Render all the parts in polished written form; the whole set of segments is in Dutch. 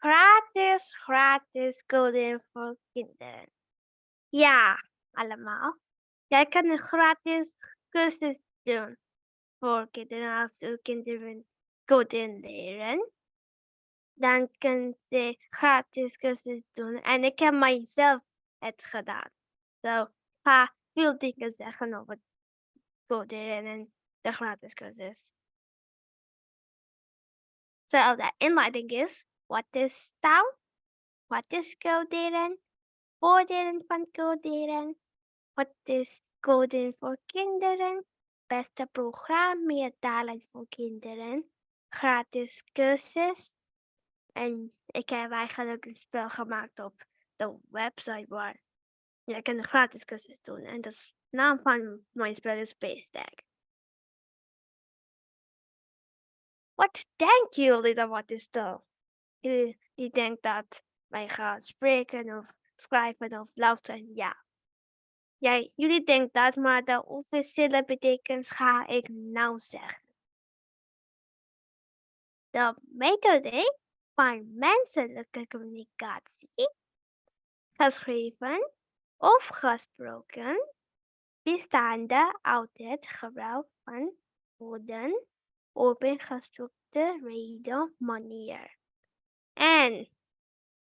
gratis coderen voor kinderen. Ja, allemaal. Jij kan een gratis cursus doen voor kinderen als uw kinderen coderen leren. Dan kunnen ze gratis cursus doen. En ik heb mijzelf het gedaan. Zo, ik ga veel dingen zeggen over coderen en de gratis cursus. Zo, de inleiding is, wat is taal? Wat is coderen? Voordelen van coderen. Wat is coderen voor kinderen? Beste programmeertalen voor kinderen. Gratis cursus. En ik heb eigenlijk een spel gemaakt op de website waar je kan een gratis cursus doen. En de naam van mijn spel is Beste. Wat denken jullie dan wat is taal? Jullie denken dat wij gaan spreken of schrijven of luisteren? Ja. Jullie denken dat, maar de officiële betekenis ga ik nou zeggen. De methode van menselijke communicatie, geschreven of gesproken, bestaande uit het gebruik van woorden op een gestructureerde manier. En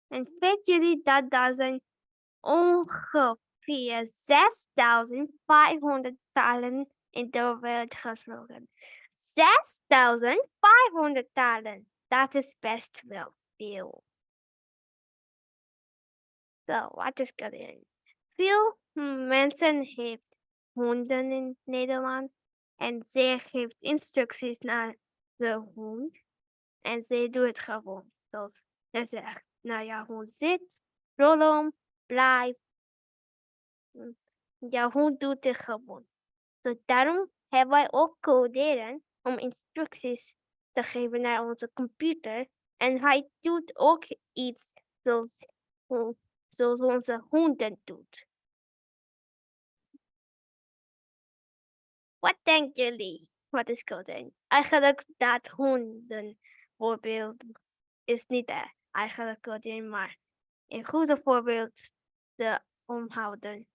weten jullie dat er zijn ongeveer 6500 talen in de wereld gesproken. 6500 talen. Dat is best wel veel. Zo, wat is codering? Veel mensen heeft honden in Nederland en ze geeft instructies naar de hond en ze doet het gewoon. Zoals ze zegt, nou ja, hond zit, rol om, blijf. Jouw hond doet het gewoon. Dus daarom hebben wij ook coderen om instructies te geven naar onze computer. En hij doet ook iets zoals onze honden doet. Wat denken jullie? Wat is codering? Eigenlijk dat honden voorbeeld is niet eigenlijk codering, maar een goede voorbeeld te omhouden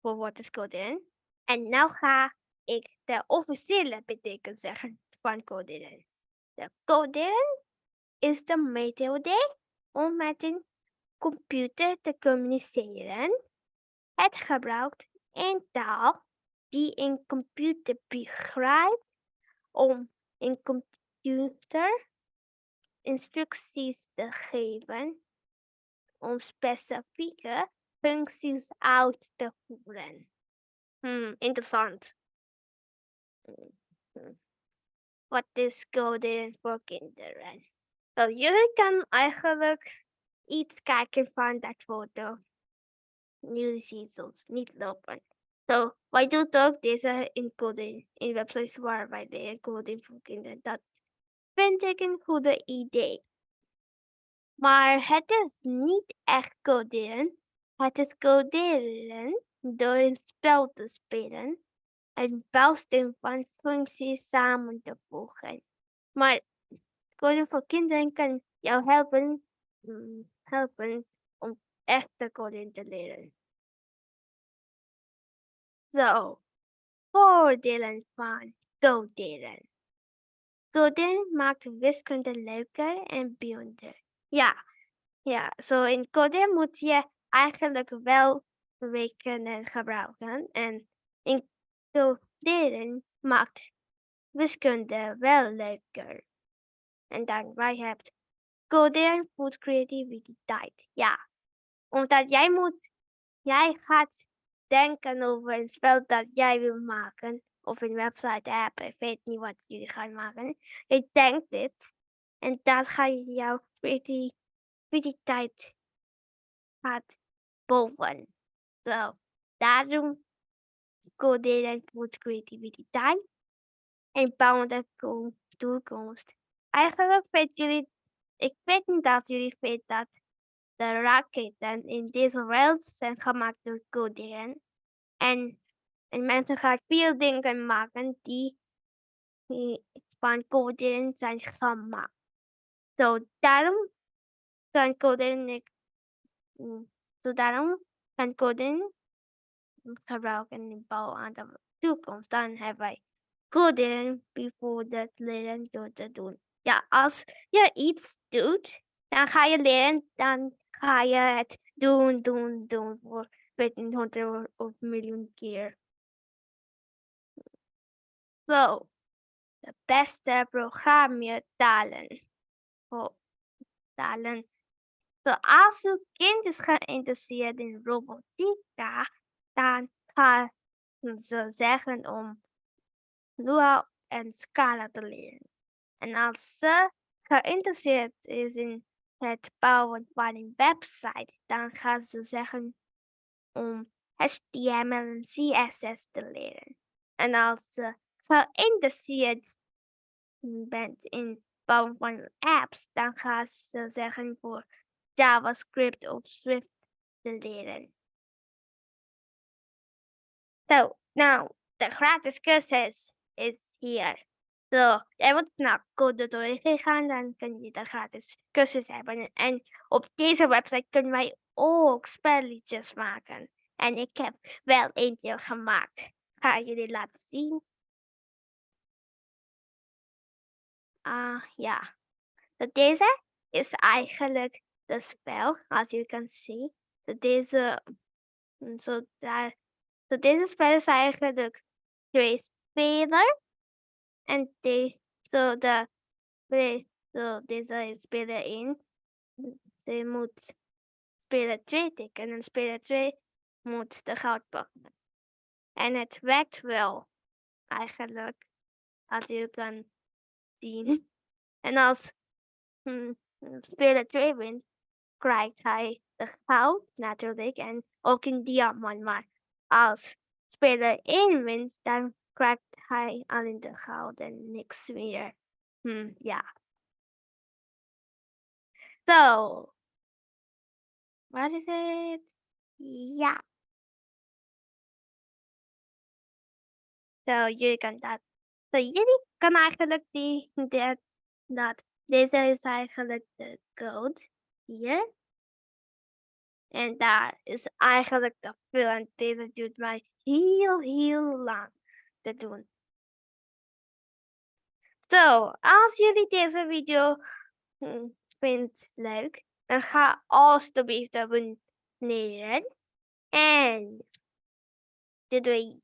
voor wat is coderen. En nou ga ik de officiële betekenis zeggen van coderen. De coderen is de methode om met een computer te communiceren. Het gebruikt een taal die een computer begrijpt om een computer instructies te geven om specifieke functies uit te voeren. Interessant. Wat is coderen voor kinderen? Wel, jullie kan eigenlijk iets kijken van dat foto. Jullie zien het niet lopen. Zo, wij doen ook deze encoding in websites waar wij de encoding voor kinderen. Dat vind ik een goede idee. Maar het is niet echt coderen. Het is coderen door een spel te spelen en bouwsteen van functies samen te voegen. Maar coderen voor kinderen kan jou helpen om echte codering te leren. Zo, voordelen van coderen. Coderen maakt wiskunde leuker en bijzonder. Ja, zo in coderen moet je eigenlijk wel rekenen gebruiken. En in coderen maakt wiskunde wel leuker. En daarbij hebt coderen voedt creativiteit. Ja, omdat jij gaat denken over een spel dat jij wil maken. Of een website app, ik weet niet wat jullie gaan maken. Je denkt dit en dat gaat jouw creativiteit gaat boven. Zo, daarom coderen voedt creativiteit en bouwen de toekomst. Eigenlijk ik weet niet dat jullie weten dat de raketten in deze wereld zijn gemaakt door coderen. En mensen gaan veel dingen maken die van coderen zijn gemaakt. Zo, daarom kan coderen so daarom kan coderen gebruiken in bouw aan de toekomst. Dan hebben wij coderen bijvoorbeeld leren door te doen. Ja, als je iets doet, dan ga je leren, dan ga je het doen voor 1500 of miljoen keer. Zo, de beste programmeertalen. Talen. Als uw kind is geïnteresseerd in robotica, dan gaan ze zeggen om dual en scala te leren. En als ze geïnteresseerd is in het bouwen van een website, dan gaan ze zeggen om HTML en CSS te leren. En als ze geïnteresseerd bent in bouwen van apps, dan gaan ze zeggen voor JavaScript of Swift te leren. So, now the gratis cursus is here. So, jij wordt naar Coderen gegaan, dan kun je de gratis cursus hebben. En op deze website kunnen wij ook spelletjes maken. En ik heb wel eentje gemaakt. Ga je jullie laten zien? Ja. So, deze is eigenlijk de spel, als je kan zien. So, deze spel is eigenlijk 2 spelers. En deze is speler 1. Ze moet speler 2 tikken en speler 2 moet de goud pakken. En het werkt wel, eigenlijk, als je kan zien. En als speler 2 wint, krijgt hij de goud natuurlijk en ook een diamant. Maar als speler 1 wint, dan krijgt hij alleen de goud en niks meer. Ja. So, waar is het? Ja. So, jullie kan dat. So, jullie kan eigenlijk deze is eigenlijk de code hier. En daar is eigenlijk de veel en deze duurt mij heel lang te doen. So, als jullie deze video vindt leuk, dan ga alsjeblieft abonneren. En doei doei.